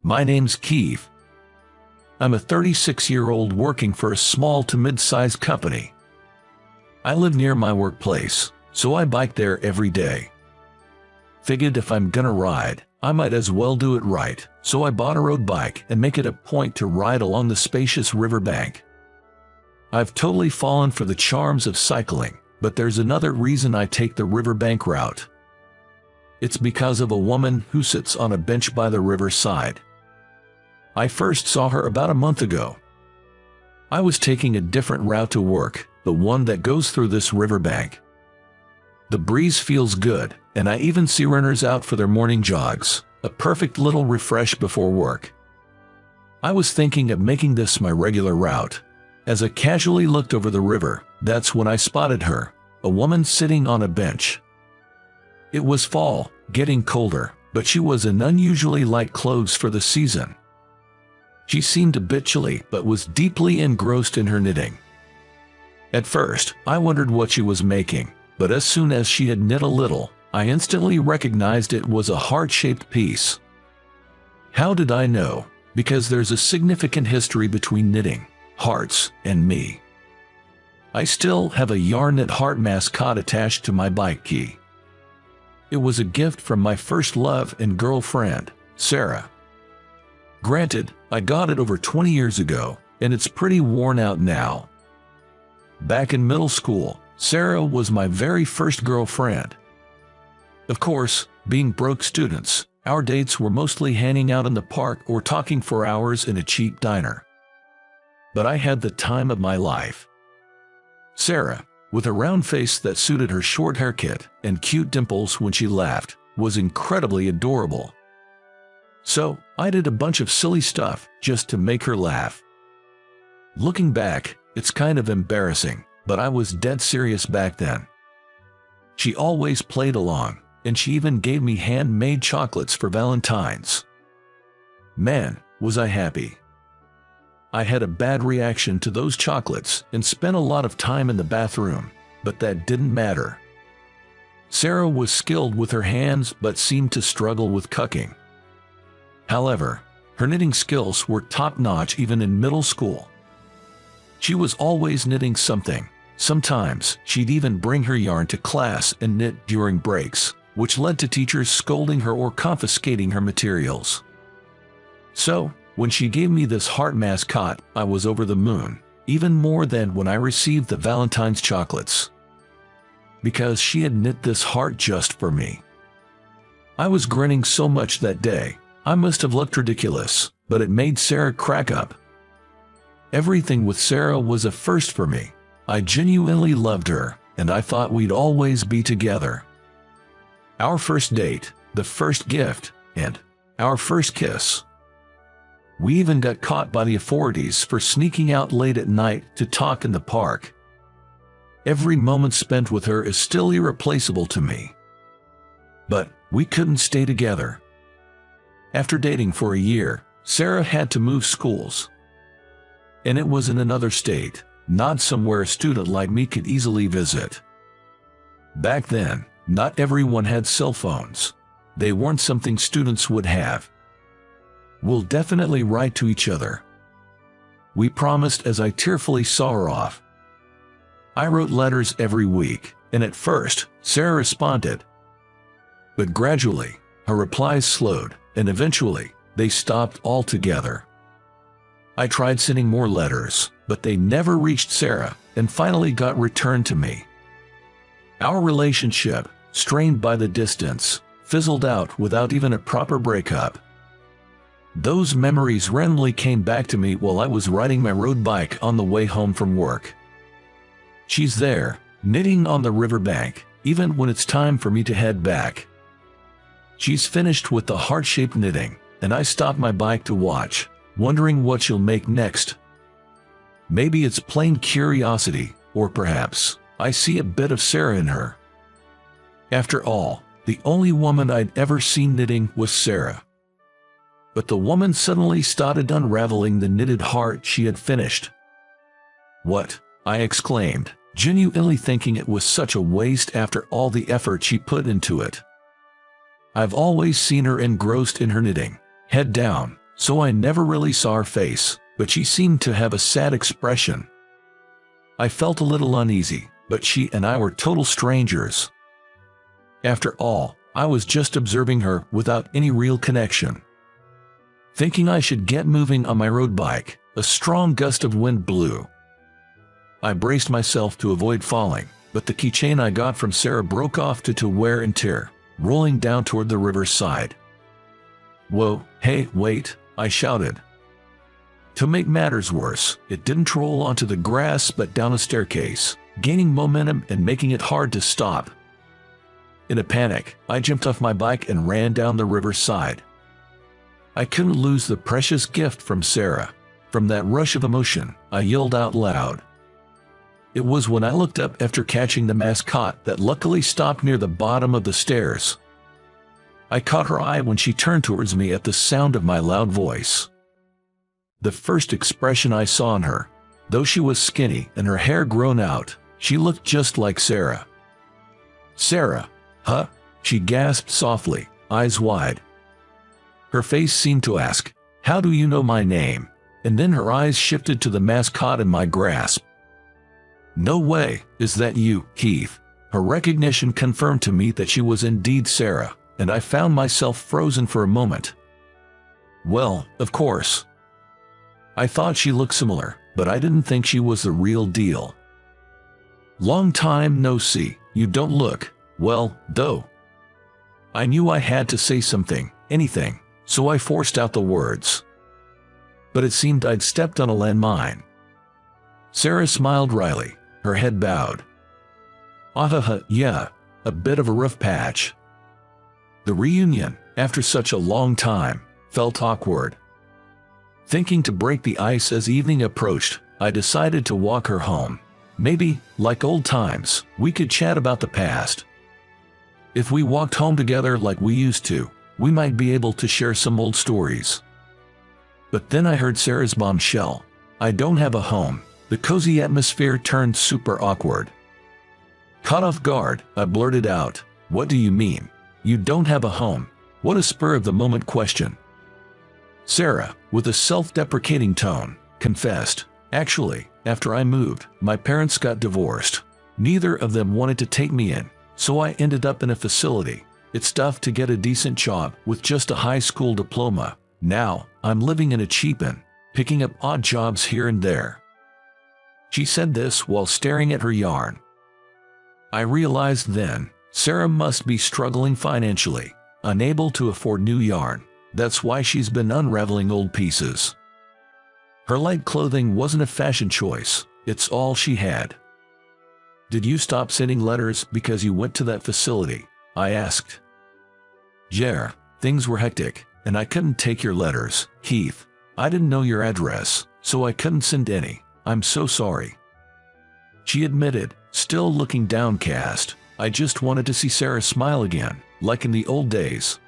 My name's Keith. I'm a 36-year-old working for a small to mid-sized company. I live near my workplace, so I bike there every day. Figured if I'm gonna ride, I might as well do it right, so I bought a road bike and make it a point to ride along the spacious riverbank. I've totally fallen for the charms of cycling, but there's another reason I take the riverbank route. It's because of a woman who sits on a bench by the riverside. I first saw her about a month ago. I was taking a different route to work, the one that goes through this riverbank. The breeze feels good, and I even see runners out for their morning jogs, a perfect little refresh before work. I was thinking of making this my regular route. As I casually looked over the river, that's when I spotted her, a woman sitting on a bench. It was fall, getting colder, but she was in unusually light clothes for the season. She seemed a bit chilly but was deeply engrossed in her knitting. At first, I wondered what she was making, but as soon as she had knit a little, I instantly recognized it was a heart-shaped piece. How did I know? Because there's a significant history between knitting, hearts, and me. I still have a yarn knit heart mascot attached to my bike key. It was a gift from my first love and girlfriend, Sarah. Granted, I got it over 20 years ago, and it's pretty worn out now. Back in middle school, Sarah was my very first girlfriend. Of course, being broke students, our dates were mostly hanging out in the park or talking for hours in a cheap diner. But I had the time of my life. Sarah, with a round face that suited her short haircut and cute dimples when she laughed, was incredibly adorable. So, I did a bunch of silly stuff just to make her laugh. Looking back, it's kind of embarrassing, but I was dead serious back then. She always played along, and she even gave me handmade chocolates for Valentine's. Man, was I happy. I had a bad reaction to those chocolates and spent a lot of time in the bathroom, but that didn't matter. Sarah was skilled with her hands but seemed to struggle with cucking. However, her knitting skills were top-notch even in middle school. She was always knitting something. Sometimes she'd even bring her yarn to class and knit during breaks, which led to teachers scolding her or confiscating her materials. So, when she gave me this heart mascot, I was over the moon, even more than when I received the Valentine's chocolates. Because she had knit this heart just for me. I was grinning so much that day, I must have looked ridiculous, but it made Sarah crack up. Everything with Sarah was a first for me. I genuinely loved her, and I thought we'd always be together. Our first date, the first gift, and our first kiss. We even got caught by the authorities for sneaking out late at night to talk in the park. Every moment spent with her is still irreplaceable to me. But we couldn't stay together. After dating for a year, Sarah had to move schools. And it was in another state, not somewhere a student like me could easily visit. Back then, not everyone had cell phones. They weren't something students would have. We'll definitely write to each other. We promised as I tearfully saw her off. I wrote letters every week, and at first, Sarah responded. But gradually, her replies slowed, and eventually, they stopped altogether. I tried sending more letters, but they never reached Sarah, and finally got returned to me. Our relationship, strained by the distance, fizzled out without even a proper breakup. Those memories randomly came back to me while I was riding my road bike on the way home from work. She's there, knitting on the riverbank, even when it's time for me to head back. She's finished with the heart-shaped knitting, and I stop my bike to watch, wondering what she'll make next. Maybe it's plain curiosity, or perhaps I see a bit of Sarah in her. After all, the only woman I'd ever seen knitting was Sarah. But the woman suddenly started unraveling the knitted heart she had finished. What? I exclaimed, genuinely thinking it was such a waste after all the effort she put into it. I've always seen her engrossed in her knitting, head down, so I never really saw her face, but she seemed to have a sad expression. I felt a little uneasy, but she and I were total strangers. After all, I was just observing her without any real connection. Thinking I should get moving on my road bike, a strong gust of wind blew. I braced myself to avoid falling, but the keychain I got from Sarah broke off due to wear and tear, rolling down toward the riverside. "Whoa, hey, wait," I shouted. To make matters worse, it didn't roll onto the grass but down a staircase, gaining momentum and making it hard to stop. In a panic, I jumped off my bike and ran down the riverside. I couldn't lose the precious gift from Sarah. From that rush of emotion, I yelled out loud. It was when I looked up after catching the mascot that luckily stopped near the bottom of the stairs. I caught her eye when she turned towards me at the sound of my loud voice. The first expression I saw in her, though she was skinny and her hair grown out, she looked just like Sarah. "Sarah, huh?" she gasped softly, eyes wide. Her face seemed to ask, "How do you know my name?" And then her eyes shifted to the mascot in my grasp. "No way, is that you, Keith?" Her recognition confirmed to me that she was indeed Sarah, and I found myself frozen for a moment. Well, of course. I thought she looked similar, but I didn't think she was the real deal. "Long time no see, you don't look well, though." I knew I had to say something, anything, so I forced out the words. But it seemed I'd stepped on a landmine. Sarah smiled wryly, her head bowed. Yeah, a bit of a rough patch." The reunion, after such a long time, felt awkward. Thinking to break the ice as evening approached, I decided to walk her home. Maybe, like old times, we could chat about the past. If we walked home together like we used to, we might be able to share some old stories. But then I heard Sarah's bombshell. "I don't have a home." The cozy atmosphere turned super awkward. Caught off guard, I blurted out, "What do you mean? You don't have a home?" What a spur-of-the-moment question. Sarah, with a self-deprecating tone, confessed, "Actually, after I moved, my parents got divorced. Neither of them wanted to take me in, so I ended up in a facility. It's tough to get a decent job with just a high school diploma. Now, I'm living in a cheap inn, picking up odd jobs here and there." She said this while staring at her yarn. I realized then, Sarah must be struggling financially, unable to afford new yarn. That's why she's been unraveling old pieces. Her light clothing wasn't a fashion choice, it's all she had. "Did you stop sending letters because you went to that facility?" I asked. "Yeah, things were hectic, and I couldn't take your letters, Keith. I didn't know your address, so I couldn't send any. I'm so sorry." She admitted, still looking downcast, "I just wanted to see Sarah smile again, like in the old days.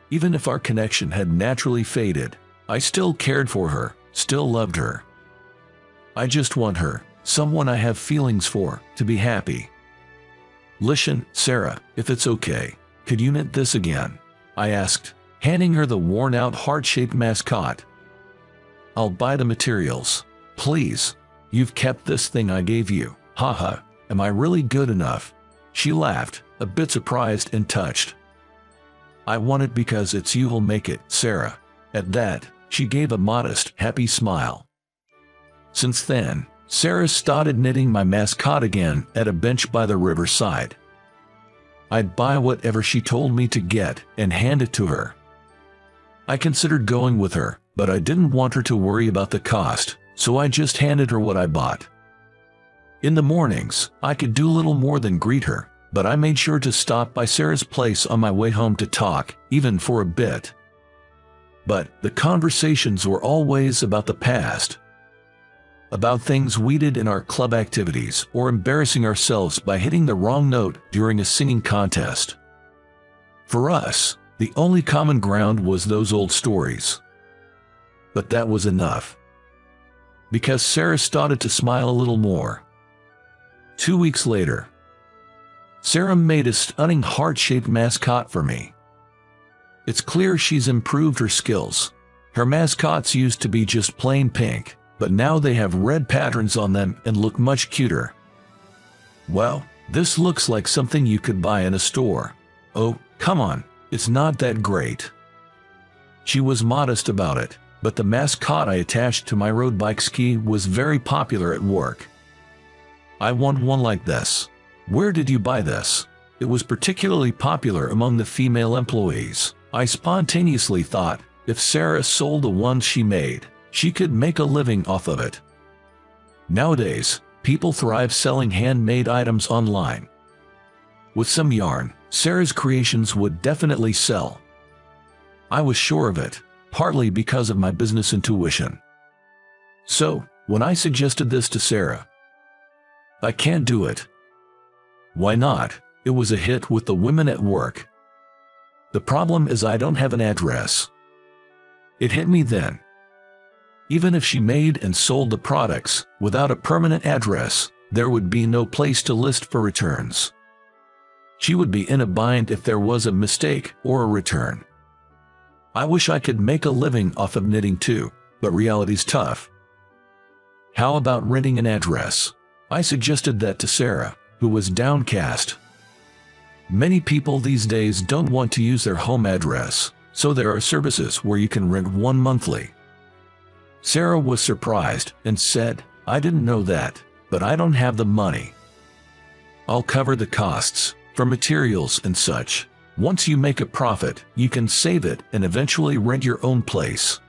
Even if our connection had naturally faded, I still cared for her, still loved her. I just want her, someone I have feelings for, to be happy." "Listen, Sarah, if it's okay, could you knit this again?" I asked, handing her the worn-out heart-shaped mascot. "I'll buy the materials. Please. You've kept this thing I gave you. Haha, am I really good enough?" She laughed, a bit surprised and touched. "I want it because it's you who'll make it, Sarah." At that, she gave a modest, happy smile. Since then, Sarah started knitting my mascot again at a bench by the riverside. I'd buy whatever she told me to get and hand it to her. I considered going with her, but I didn't want her to worry about the cost, so I just handed her what I bought. In the mornings, I could do little more than greet her, but I made sure to stop by Sarah's place on my way home to talk, even for a bit. But the conversations were always about the past. About things we did in our club activities or embarrassing ourselves by hitting the wrong note during a singing contest. For us, the only common ground was those old stories. But that was enough. Because Sarah started to smile a little more. 2 weeks later, Sarah made a stunning heart-shaped mascot for me. It's clear she's improved her skills. Her mascots used to be just plain pink, but now they have red patterns on them and look much cuter. Well, this looks like something you could buy in a store. Oh, come on, it's not that great. She was modest about it, but the mascot I attached to my road bike ski was very popular at work. I want one like this. Where did you buy this? It was particularly popular among the female employees. I spontaneously thought, if Sarah sold the ones she made, she could make a living off of it. Nowadays, people thrive selling handmade items online. With some yarn, Sarah's creations would definitely sell. I was sure of it, partly because of my business intuition. So, when I suggested this to Sarah, "I can't do it." "Why not?" It was a hit with the women at work. "The problem is I don't have an address." It hit me then. Even if she made and sold the products without a permanent address, there would be no place to list for returns. She would be in a bind if there was a mistake or a return. I wish I could make a living off of knitting too, but reality's tough. How about renting an address? I suggested that to Sarah, who was downcast. Many people these days don't want to use their home address, so there are services where you can rent one monthly. Sarah was surprised and said, "I didn't know that, but I don't have the money. I'll cover the costs for materials and such. Once you make a profit, you can save it and eventually rent your own place."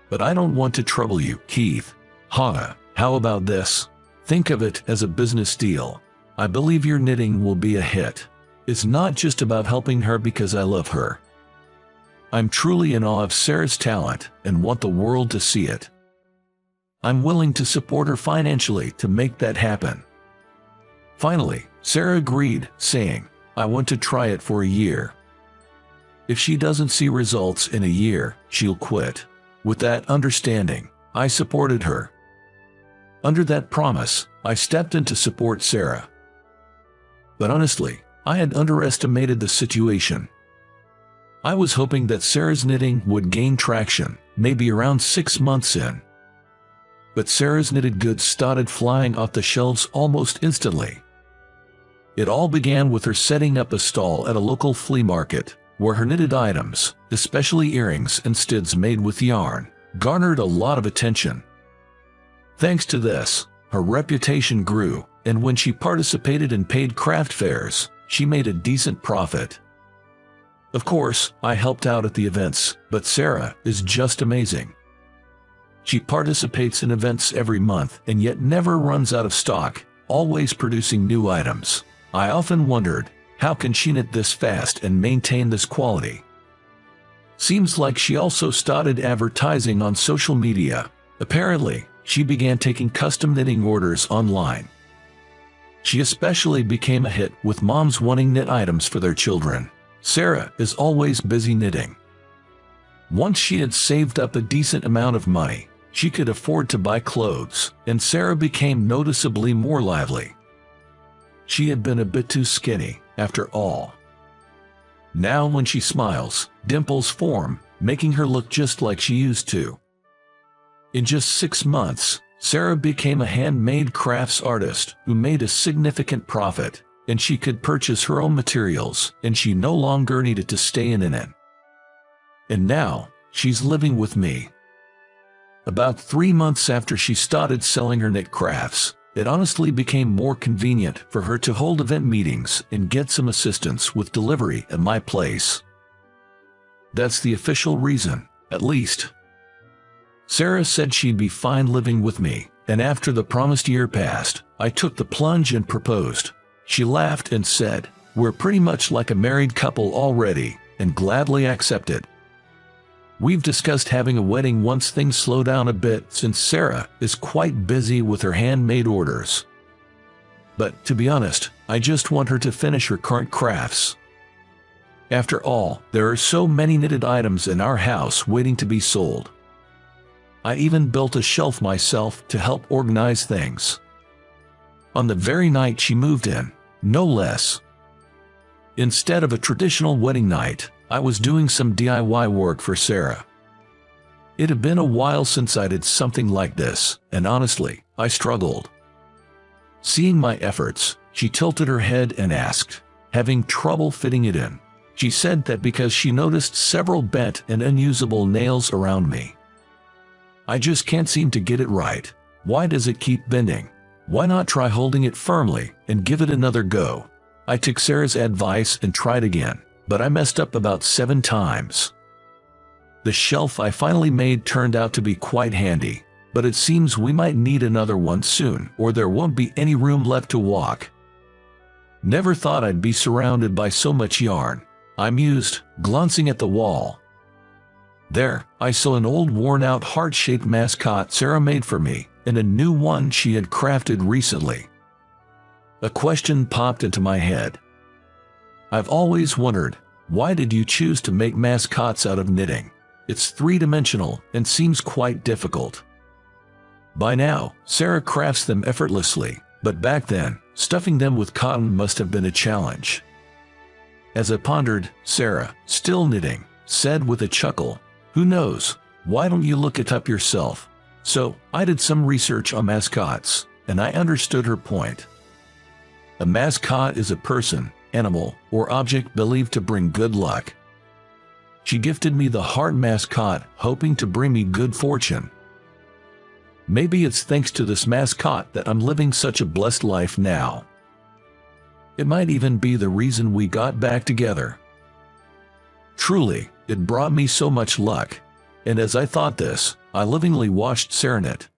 "But I don't want to trouble you, Keith." How about this? Think of it as a business deal. I believe your knitting will be a hit. It's not just about helping her because I love her. I'm truly in awe of Sarah's talent and want the world to see it. I'm willing to support her financially to make that happen. Finally, Sarah agreed, saying, "I want to try it for a year. If she doesn't see results in a year, she'll quit." With that understanding, I supported her. Under that promise, I stepped in to support Sarah. But honestly, I had underestimated the situation. I was hoping that Sarah's knitting would gain traction, maybe around 6 months in. But Sarah's knitted goods started flying off the shelves almost instantly. It all began with her setting up a stall at a local flea market, where her knitted items, especially earrings and studs made with yarn, garnered a lot of attention. Thanks to this, her reputation grew, and when she participated in paid craft fairs, she made a decent profit. Of course, I helped out at the events, but Sarah is just amazing. She participates in events every month and yet never runs out of stock, always producing new items. I often wondered, how can she knit this fast and maintain this quality? Seems like she also started advertising on social media. Apparently, she began taking custom knitting orders online. She especially became a hit with moms wanting knit items for their children. Sarah is always busy knitting. Once she had saved up a decent amount of money, she could afford to buy clothes, and Sarah became noticeably more lively. She had been a bit too skinny, after all. Now when she smiles, dimples form, making her look just like she used to. In just 6 months, Sarah became a handmade crafts artist who made a significant profit, and she could purchase her own materials, and she no longer needed to stay in an inn. And now, she's living with me. About 3 months after she started selling her knit crafts, it honestly became more convenient for her to hold event meetings and get some assistance with delivery at my place. That's the official reason, at least. Sarah said she'd be fine living with me, and after the promised year passed, I took the plunge and proposed. She laughed and said, "We're pretty much like a married couple already," and gladly accepted. We've discussed having a wedding once things slow down a bit since Sarah is quite busy with her handmade orders. But to be honest, I just want her to finish her current crafts. After all, there are so many knitted items in our house waiting to be sold. I even built a shelf myself to help organize things. On the very night she moved in, no less. Instead of a traditional wedding night, I was doing some DIY work for Sarah. It had been a while since I did something like this, and honestly, I struggled. Seeing my efforts, she tilted her head and asked, having trouble fitting it in. She said that because she noticed several bent and unusable nails around me. I just can't seem to get it right. Why does it keep bending? Why not try holding it firmly and give it another go? I took Sarah's advice and tried again, but I messed up about 7 times. The shelf I finally made turned out to be quite handy, but it seems we might need another one soon, or there won't be any room left to walk. Never thought I'd be surrounded by so much yarn, I mused, glancing at the wall. There, I saw an old worn-out heart-shaped mascot Sarah made for me, and a new one she had crafted recently. A question popped into my head. I've always wondered, why did you choose to make mascots out of knitting? It's 3-dimensional and seems quite difficult. By now, Sarah crafts them effortlessly, but back then, stuffing them with cotton must have been a challenge. As I pondered, Sarah, still knitting, said with a chuckle, "Who knows? Why don't you look it up yourself?" So, I did some research on mascots, and I understood her point. A mascot is a person, animal, or object believed to bring good luck. She gifted me the heart mascot, hoping to bring me good fortune. Maybe it's thanks to this mascot that I'm living such a blessed life now. It might even be the reason we got back together. Truly, it brought me so much luck. And as I thought this, I lovingly watched Sarah knit.